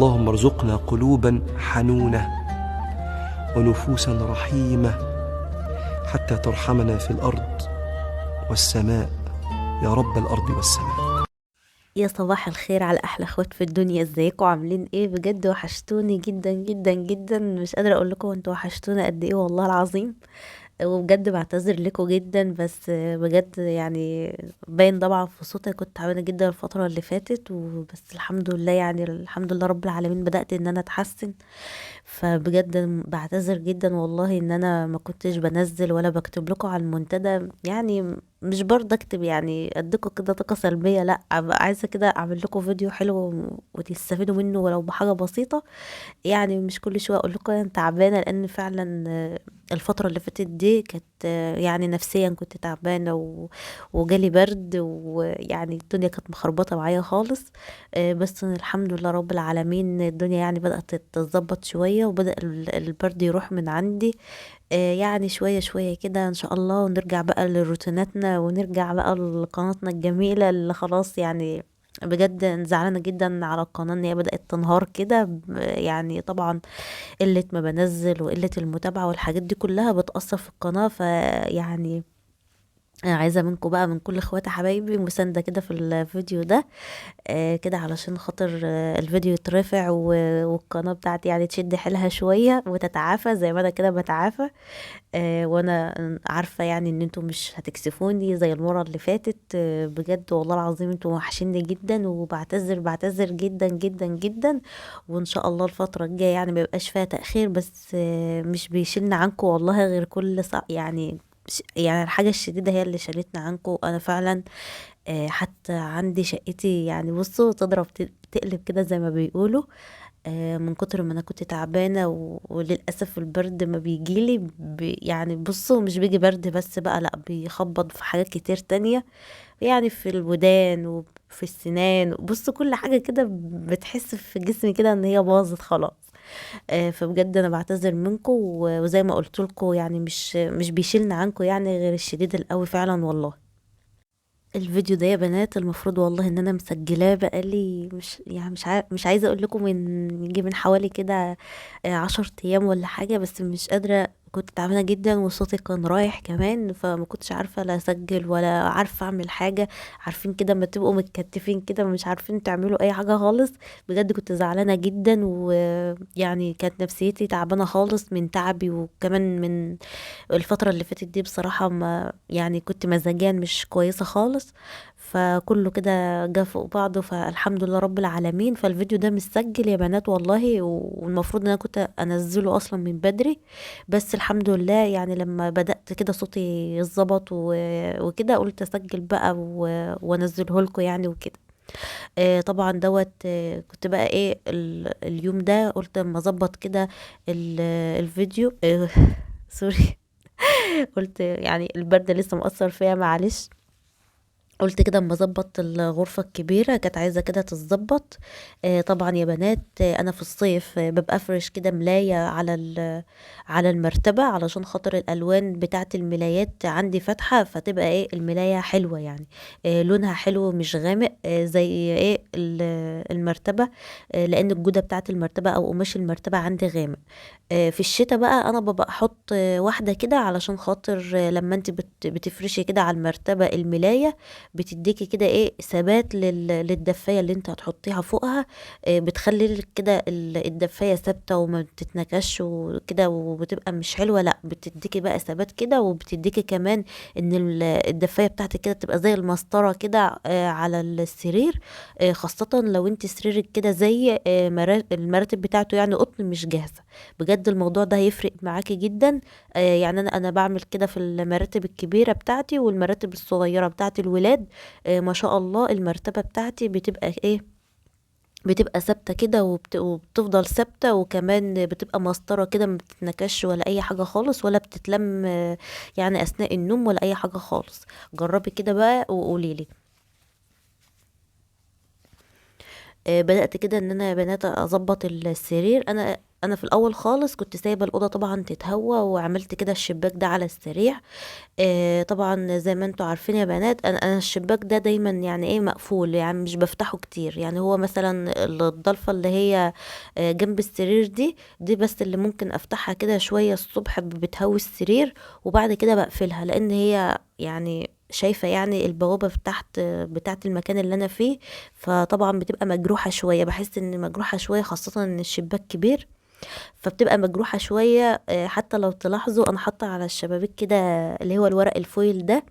اللهم ارزقنا قلوبا حنونة ونفوسا رحيمة حتى ترحمنا في الأرض والسماء يا رب الأرض والسماء. يا صباح الخير على احلى اخوات في الدنيا، ازيكم عاملين ايه؟ بجد وحشتوني جدا جدا جدا، مش قادره اقول لكم انتوا وحشتونا قد ايه والله العظيم. وبجد بعتذر لكم جدا، بس بجد يعني باين طبعا في صوتي كنت تعبانه جدا الفتره اللي فاتت، وبس الحمد لله يعني الحمد لله رب العالمين بدات ان انا اتحسن. فبجد بعتذر جدا والله ان انا ما كنتش بنزل ولا بكتب لكم على المنتدى، يعني مش برضه اكتب يعني اديكم كده طاقه سلبيه، لا أبقى عايزه كده اعمل لكم فيديو حلو وتستفيدوا منه ولو بحاجه بسيطه. يعني مش كل شويه اقول لكم انا تعبانه، لان فعلا الفتره اللي فاتت دي كانت يعني نفسيا كنت تعبانه وجالي برد، ويعني الدنيا كانت مخربطه معايا خالص. بس الحمد لله رب العالمين الدنيا يعني بدات تتظبط شويه، وبدا البرد يروح من عندي. يعني شويه شويه كده ان شاء الله، ونرجع بقى لروتيناتنا ونرجع بقى لقناتنا الجميله اللي خلاص يعني. بجد زعلانة جدا على القناة ان هي بدأت تنهار كده، يعني طبعا قلة ما بنزل وقلة المتابعة والحاجات دي كلها بتأثر في القناة، فيعني انا عايزة منكم بقى من كل اخواتي حبايبي مساندة كده في الفيديو ده، كده علشان خاطر الفيديو يترفع والقناة بتاعتي يعني تشد حيلها شوية وتتعافى زي ما انا كده بتعافى. وانا عارفة يعني ان انتوا مش هتكسفوني زي المرة اللي فاتت. بجد والله العظيم انتوا وحشيني جدا، وبعتذر جدا جدا جدا. وان شاء الله الفترة الجاية يعني ما يبقاش فيها تأخير، بس مش بيشيلنا عنكم والله غير كل يعني يعني الحاجة الشديدة هي اللي شالتنا عنكم انا فعلا. حتى عندي شقتي يعني بصوا تضرب تقلب كده زي ما بيقولوا. من كتر ما انا كنت تعبانه وللاسف البرد ما بيجيلي يعني بصوا مش بيجي برد بس بقى، لا بيخبط في حاجات كتير تانية، يعني في الودان وفي السنان، بصوا كل حاجه كده بتحس في جسمي كده ان هي باظت خلاص. فبجد انا بعتذر منكم، وزي ما قلت لكم يعني مش بيشيلنا عنكم يعني غير الشديد القوي فعلا والله. الفيديو ده يا بنات المفروض والله ان انا مسجلاه بقالي مش يعني مش عايزه اقول لكم من يجي من حوالي كده 10 ايام ولا حاجه، بس مش قادره كنت تعبانه جدا وصوتي كان رايح كمان، فما كنتش عارفه لا اسجل ولا عارفه اعمل حاجه. عارفين كده ما تبقوا متكتفين كده مش عارفين تعملوا اي حاجه خالص. بجد كنت زعلانه جدا، ويعني كانت نفسيتي تعبانه خالص من تعبي، وكمان من الفترة اللي فاتت دي بصراحة ما يعني كنت مزاجيا مش كويسة خالص. فكله كده جه فوق بعضه، فالحمد لله رب العالمين. فالفيديو ده مسجل يا بنات والله، والمفروض ان انا كنت انزله اصلا من بدري، بس الحمد لله يعني لما بدأت كده صوتي يتظبط وكده قلت اسجل بقى وانزله لكم يعني وكده. طبعا دوت كنت بقى ايه اليوم ده قلت اما اظبط كده الفيديو سوري. قلت يعني البرد لسه مؤثر فيا معلش. قلت كده اما اظبط الغرفة الكبيرة كانت عايزة كده تتظبط. طبعا يا بنات انا في الصيف ببقى افرش كده ملاية على المرتبة علشان خاطر الالوان بتاعة الملايات عندي فاتحة، فتبقى ايه الملاية حلوة يعني. لونها حلو مش غامق زي ايه المرتبة. لان الجودة بتاعة المرتبة او قماش المرتبة عندي غامق. في الشتاء بقى انا ببقى احط واحدة كده علشان خاطر لما انت بتفرشي كده على المرتبة الملاية بتديكي كده ايه ثبات للدفاية اللي انت هتحطيها فوقها. بتخلي لك كده الدفاية ثابتة وما بتتنكش وكده وبتبقى مش حلوة، لا بتديكي بقى ثبات كده، وبتديكي كمان ان الدفاية بتاعتك كده تبقى زي المسطرة كده على السرير. خاصة لو انت سريرك كده زي المراتب بتاعته يعني قطن مش جاهزة. بجد الموضوع ده هيفرق معاكي جدا. يعني انا بعمل كده في المراتب الكبيرة بتاعتي والمراتب الصغيرة بتاعتي الولاد. ما شاء الله المرتبة بتاعتي بتبقى ايه بتبقى ثابته كده وبتفضل ثابته، وكمان بتبقى مسطره كده ما بتتنكش ولا اي حاجه خالص ولا بتتلم يعني اثناء النوم ولا اي حاجه خالص. جربي كده بقى وقولي لي. بدأت كده ان انا يا بنات اظبط السرير. انا انا في الاول خالص كنت سايبه الاوضه طبعا تتهوى، وعملت كده الشباك ده على السريع. طبعا زي ما انتوا عارفين يا بنات، انا الشباك ده دايما يعني ايه مقفول، يعني مش بفتحه كتير. يعني هو مثلا الضلفه اللي هي جنب السرير دي بس اللي ممكن افتحها كده شويه الصبح بتهوي السرير، وبعد كده بقفلها، لان هي يعني شايفة يعني البوابة بتاعت المكان اللي أنا فيه. فطبعا بتبقى مجروحة شوية، بحس إن مجروحة شوية، خاصة إن الشباك كبير، فبتبقى مجروحة شوية. حتى لو تلاحظوا أنا حاطة على الشبابيك كده اللي هو الورق الفويل ده.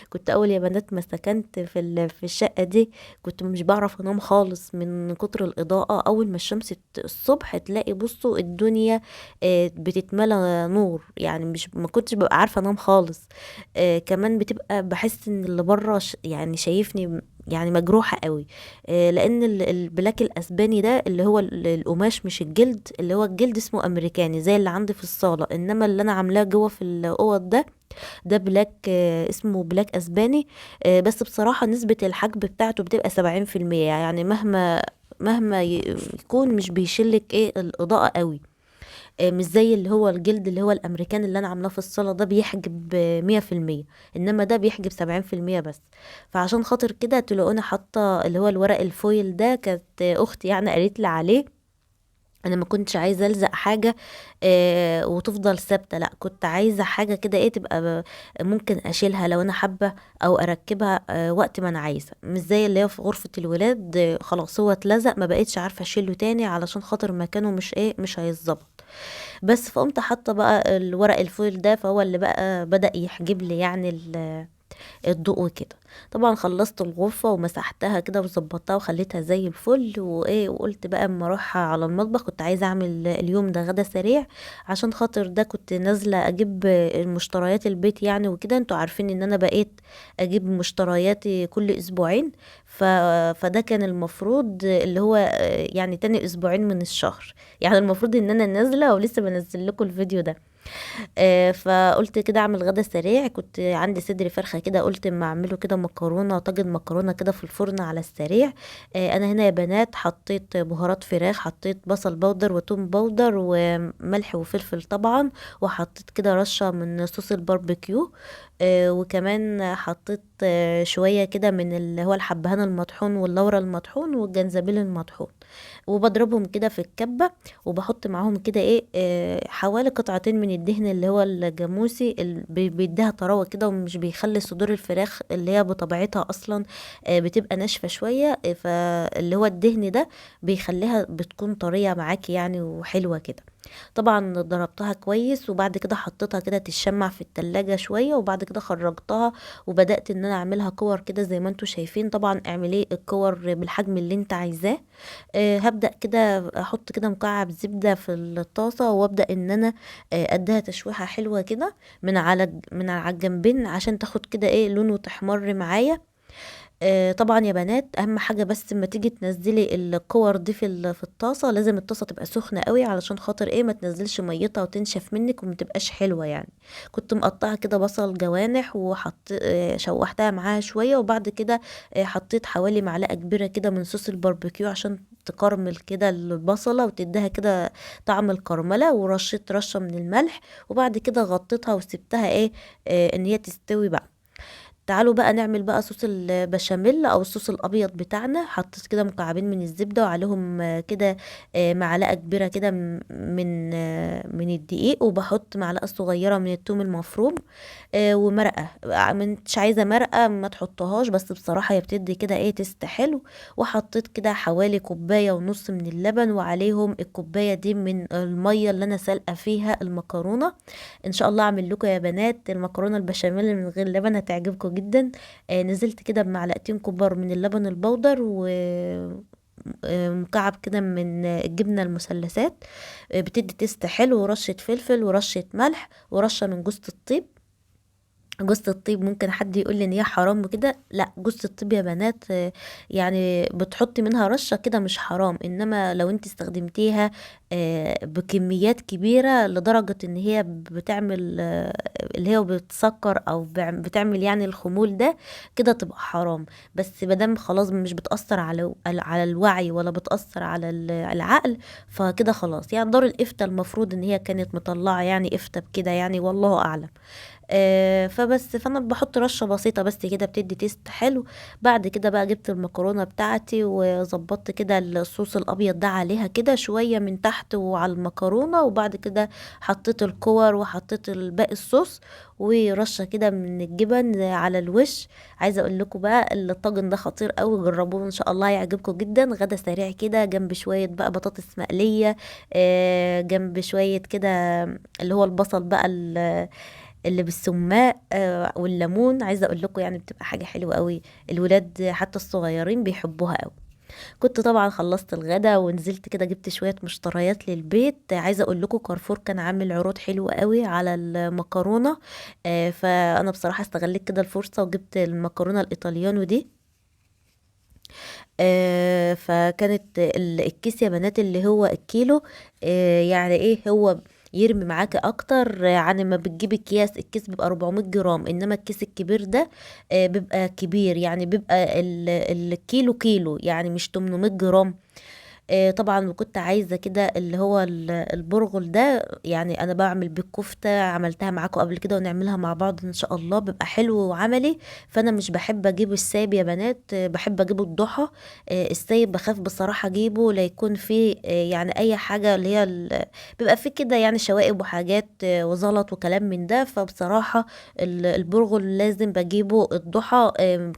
كنت اول يا بنات ما سكنت في الشقه دي، كنت مش بعرف انام خالص من كتر الاضاءه. اول ما الشمس الصبح تلاقي بصوا الدنيا بتتملى نور، يعني مش ما كنتش ببقى عارفه انام خالص. كمان بتبقى بحس ان اللي بره يعني شايفني يعني مجروحة قوي. لان البلاك الاسباني ده اللي هو القماش مش الجلد، اللي هو الجلد اسمه امريكاني زي اللي عندي في الصالة، انما اللي انا عاملاه جوه في الاوض ده بلاك، اسمه بلاك اسباني. بس بصراحة نسبة الحجب بتاعته بتبقى 70%، يعني مهما يكون مش بيشلك ايه الإضاءة قوي. مش زي اللي هو الجلد اللي هو الأمريكان اللي أنا عاملاه في الصالة، ده بيحجب 100%، إنما ده بيحجب 70% بس. فعشان خاطر كده تلاقوني حاطة اللي هو الورق الفويل ده، كانت أختي يعني قالت لي عليه. انا ما كنتش عايزه الزق حاجه وتفضل ثابته، لا كنت عايزه حاجه كده ايه تبقى ممكن اشيلها لو انا حابه، او اركبها وقت ما انا عايزه، مش زي اللي هي في غرفه الولاد. خلاص هو اتلزق، ما بقيتش عارفه اشيله تاني علشان خاطر مكانه مش هيتظبط. بس فقمت حاطه بقى الورق الفويل ده، فهو اللي بقى بدأ يحجب لي يعني الضوء كده. طبعا خلصت الغرفة ومسحتها كده وظبطتها وخليتها زي الفل وايه، وقلت بقى اما اروح على المطبخ، كنت عايزة اعمل اليوم ده غدا سريع. عشان خاطر ده كنت نازلة اجيب المشتريات البيت يعني وكده. انتوا عارفين ان انا بقيت اجيب مشترياتي كل اسبوعين. ف... فده كان المفروض اللي هو يعني تاني اسبوعين من الشهر، يعني المفروض ان انا نازلة ولسه بنزل لكم الفيديو ده. فقلت كده اعمل غدا سريع. كنت عندي صدر فرخه كده، قلت اما اعمله كده مكرونه، طاجن مكرونه كده في الفرن على السريع. انا هنا يا بنات حطيت بهارات فراخ، حطيت بصل بودر وتوم بودر وملح وفلفل طبعا، وحطيت كده رشه من صوص الباربيكيو. وكمان حطيت شويه كده من اللي هو الحبهان المطحون واللورا المطحون والجنزبيل المطحون، وبضربهم كده في الكبه، وبحط معاهم كده ايه حوالي قطعتين من الدهن اللي هو الجاموسي، اللي بيديها طراوه كده، ومش بيخلي صدور الفراخ اللي هي بطبيعتها اصلا بتبقى ناشفه شويه. فاللي هو الدهن ده بيخليها بتكون طريه معاكي يعني وحلوه كده. طبعا ضربتها كويس، وبعد كده حطيتها كده تشمع في التلاجة شوية، وبعد كده خرجتها وبدأت ان انا اعملها كور كده زي ما انتوا شايفين. طبعا اعملي الكور بالحجم اللي انت عايزاه. هبدأ كده احط كده مكعب زبدة في الطاسة، وابدأ ان انا اديها تشويحة حلوة كده من على الجنبين، عشان تاخد كده ايه لون وتحمر معايا. طبعا يا بنات اهم حاجه بس لما تيجي تنزلي الكور دي في الطاسه، لازم الطاسه تبقى سخنه قوي، علشان خاطر ايه ما تنزلش ميتها وتنشف منك وما تبقاش حلوه يعني. كنت مقطعه كده بصل جوانح وحط شوحتها معاها شويه، وبعد كده حطيت حوالي معلقه كبيره كده من صوص الباربيكيو عشان تكرمل كده البصله وتديها كده طعم الكرمله، ورشيت رشه من الملح، وبعد كده غطيتها وسبتها ايه ان هي تستوي بقى. تعالوا بقى نعمل بقى صوص البشاميل او الصوص الابيض بتاعنا. حطيت كده مكعبين من الزبده، وعليهم كده معلقه كبيره كده من الدقيق، وبحط معلقه صغيره من الثوم المفروم ومرقه. مش عايزه مرقه ما تحطهاش، بس بصراحه هي بتدي كده ايه تست حلو. وحطيت كده حوالي كوبايه ونص من اللبن، وعليهم الكوبايه دي من الميه اللي انا سالقه فيها المكرونه. ان شاء الله اعمل لكم يا بنات المكرونه البشاميل من غير لبن، هتعجبكم جدا. نزلت كده بمعلقتين كبار من اللبن البودر، و مكعب كده من الجبنة المثلثات، بتدي تيست حلو، ورشة فلفل ورشة ملح ورشة من جوز الطيب. جوزة الطيب ممكن حد يقول لي ان هي حرام وكده، لا جوزة الطيب يا بنات يعني بتحطي منها رشة كده مش حرام، انما لو انت استخدمتيها بكميات كبيرة لدرجة ان هي بتعمل اللي هي بتسكر او بتعمل يعني الخمول ده، كده تبقى حرام. بس مادام خلاص مش بتأثر على الوعي ولا بتأثر على العقل، فكده خلاص. يعني دار الإفتاء المفروض ان هي كانت مطلعة يعني إفتاء بكده يعني، والله أعلم. فبس فانا بحط رشه بسيطه بس كده بتدي تيست حلو. بعد كده بقى جبت المكرونه بتاعتي وظبطت كده الصوص الابيض ده عليها كده شويه من تحت وعلى المكرونه، وبعد كده حطيت الكور وحطيت باقي الصوص ورشه كده من الجبن على الوش. عايزه اقول لكم بقى الطاجن ده خطير قوي، جربوه ان شاء الله هيعجبكم جدا. غدا سريع كده جنب شويه بقى بطاطس مقليه، جنب شويه كده اللي هو البصل بقى اللي بالسماق والليمون. عايزه اقول لكم يعني بتبقى حاجه حلوه قوي، الولاد حتى الصغيرين بيحبوها قوي. كنت طبعا خلصت الغدا ونزلت كده جبت شويه مشتريات للبيت. عايزه اقول لكم كارفور كان عامل عروض حلوه قوي على المكرونه، فانا بصراحه استغلت كده الفرصه وجبت المكرونه الايطاليانو دي. فكانت الكيس يا بنات اللي هو الكيلو يعني ايه هو يرمي معاكي اكتر عن ما بتجيبي اكياس. الكيس بيبقى 400 جرام، انما الكيس الكبير ده بيبقى كبير، يعني بيبقى الكيلو كيلو يعني مش 800 جرام. طبعا وكنت عايزة كده اللي هو البرغل ده، يعني انا بعمل بالكفتة، عملتها معاكم قبل كده ونعملها مع بعض ان شاء الله، بيبقى حلو وعملي. فانا مش بحب اجيب السايب يا بنات، بحب اجيبه الضحى. السايب بخاف بصراحة اجيبه لا يكون فيه يعني اي حاجة اللي هي بيبقى فيه كده يعني شوائب وحاجات وزلط وكلام من ده. فبصراحة البرغل لازم بجيبه الضحى،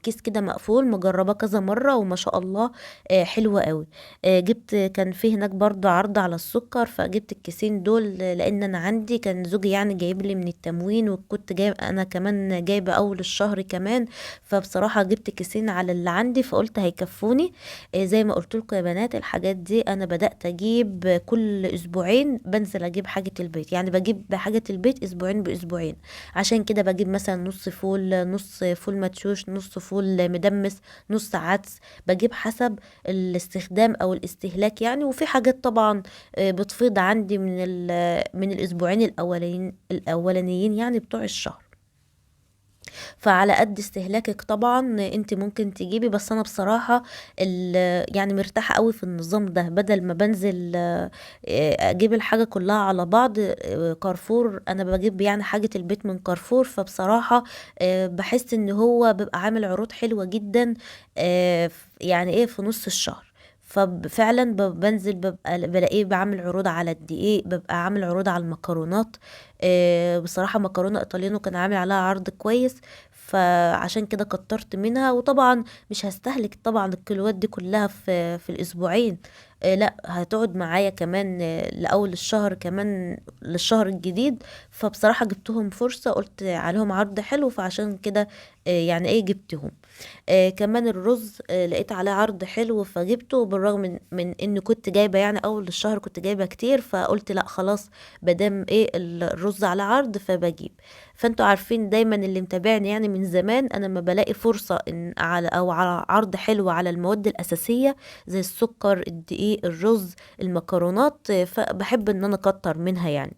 كيس كده مقفول، مجربة كذا مرة وما شاء الله حلوة قوي. جبت كان في هناك برضو عرض على السكر، فجبت الكيسين دول لان انا عندي كان زوجي يعني جايب لي من التموين، وكنت جايب انا كمان جايبه اول الشهر كمان. فبصراحه جبت كيسين على اللي عندي فقلت هيكفوني. زي ما قلت لكم يا بنات الحاجات دي انا بدات اجيب كل اسبوعين، بنزل اجيب حاجه البيت، يعني بجيب حاجه البيت اسبوعين باسبوعين. عشان كده بجيب مثلا نص فول، نص فول مدشوش، نص فول مدمس، نص عدس، بجيب حسب الاستخدام او الاستهلاك يعني. وفي حاجات طبعا بتفيض عندي من الاسبوعين الاولانيين يعني بتوع الشهر. فعلى قد استهلاكك طبعا انت ممكن تجيبي، بس انا بصراحة يعني مرتاحة قوي في النظام ده، بدل ما بنزل اجيب الحاجة كلها على بعض. كارفور انا بجيب يعني حاجة البيت من كارفور، فبصراحة بحس ان هو بيبقى عامل عروض حلوة جدا يعني ايه في نص الشهر. ففعلا بنزل ببقى بلاقيه بعمل عروض على الدقيق، ببقى عامل عروض على المكرونات. بصراحة مكرونة ايطاليانو كان عامل عليها عرض كويس، فعشان كده كترت منها. وطبعا مش هستهلك طبعا الكيلوات دي كلها في الاسبوعين، لا هتقعد معايا كمان لأول الشهر كمان للشهر الجديد. فبصراحة جبتهم فرصة، قلت عليهم عرض حلو، فعشان كده يعني ايه جبتهم. كمان الرز لقيت عليه عرض حلو فجبته، بالرغم من ان كنت جايبه يعني اول الشهر كنت جايبه كتير، فقلت لا خلاص بدام ايه الرز على عرض فبجيب. فانتوا عارفين دايما اللي متابعني يعني من زمان، انا ما بلاقي فرصه ان على او على عرض حلو على المواد الاساسيه زي السكر، الدقيق، الرز، المكرونات، فبحب ان انا اكتر منها يعني.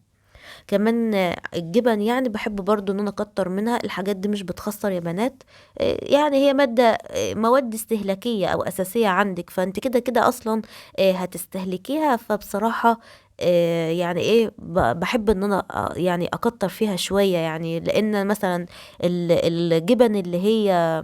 كمان الجبن يعني بحب برضو ان انا اكتر منها. الحاجات دي مش بتخسر يا بنات، يعني هي مادة مواد استهلاكية او اساسية عندك، فانت كده كده اصلا هتستهلكيها. فبصراحة يعني ايه بحب ان انا يعني اكتر فيها شوية، يعني لان مثلا الجبن اللي هي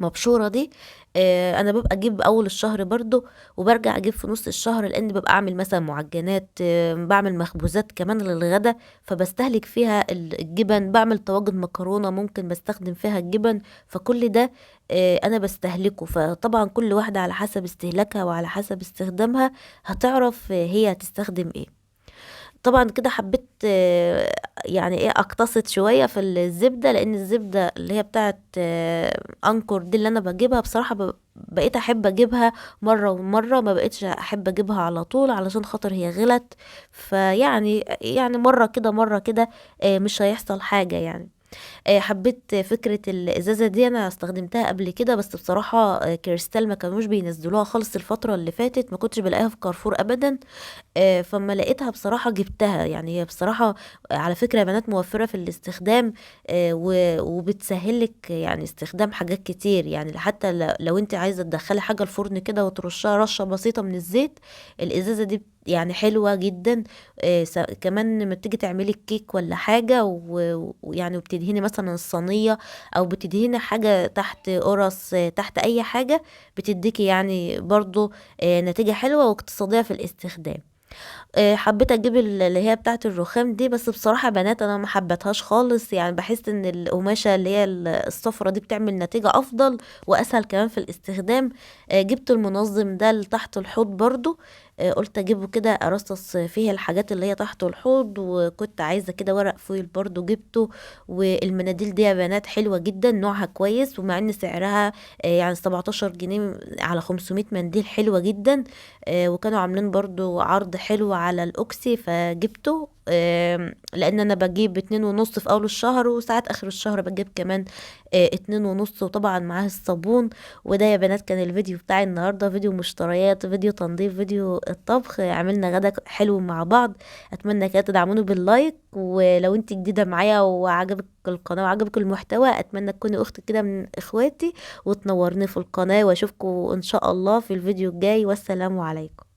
مبشورة دي انا ببقى اجيب اول الشهر برضو، وبرجع اجيب في نص الشهر، لان ببقى اعمل مثلا معجنات، بعمل مخبوزات كمان للغدا، فبستهلك فيها الجبن، بعمل طواجن مكرونة ممكن بستخدم فيها الجبن. فكل ده انا بستهلكه. فطبعا كل واحدة على حسب استهلاكها وعلى حسب استخدامها هتعرف هي هتستخدم ايه. طبعا كده حبيت يعني ايه اقتصد شوية في الزبدة، لان الزبدة اللي هي بتاعت انكر دي اللي انا بجيبها بصراحة بقيت احب اجيبها مرة ومرة، ما بقيتش احب اجيبها على طول علشان خاطر هي غلت. فيعني مرة كده مرة كده مش هيحصل حاجة يعني. حبيت فكرة الإزازة دي، أنا استخدمتها قبل كده، بس بصراحة كريستال ما كانوش بينزلوها خالص الفترة اللي فاتت، ما كنتش بلاقيها في كارفور أبدا. فما لقيتها بصراحة جبتها. يعني هي بصراحة على فكرة يا بنات موفرة في الاستخدام، وبتسهلك يعني استخدام حاجات كتير. يعني حتى لو انت عايزة تدخلي حاجة الفرن كده وترشها رشة بسيطة من الزيت، الإزازة دي يعني حلوة جدا. كمان لما تيجي تعملي الكيك ولا حاجة، ويعني بتدهني مثلا الصينية، او بتدهني حاجة تحت قرص، تحت اي حاجة، بتديكي يعني برضو نتيجة حلوة واقتصادية في الاستخدام. حبيت اجيب اللي هي بتاعه الرخام دي، بس بصراحه يا بنات انا ما حبيتهاش خالص. يعني بحس ان القماشه اللي هي الصفرة دي بتعمل نتيجه افضل واسهل كمان في الاستخدام. جبت المنظم ده لتحت الحوض برضو. قلت اجيبه كده ارصص فيه الحاجات اللي هي تحت الحوض، وكنت عايزه كده ورق فويل برضو جبته. والمناديل دي يا بنات حلوه جدا، نوعها كويس، ومع ان سعرها يعني 17 جنيه على 500 منديل، حلوه جدا. وكانوا عاملين برضو عرض حلو على الاوكسي فجبته. لان انا بجيب 2.5 في اول الشهر، وساعات اخر الشهر بجيب كمان 2.5، وطبعا معاه الصابون. وده يا بنات كان الفيديو بتاعي النهاردة، فيديو مشتريات، فيديو تنظيف، فيديو الطبخ. عملنا غدا حلو مع بعض. اتمنى كده تدعموني باللايك، ولو انت جديدة معايا وعجبك القناة وعجبك المحتوى، اتمنى تكوني اخت كده من اخواتي وتنورني في القناة، واشوفكم ان شاء الله في الفيديو الجاي، والسلام عليكم.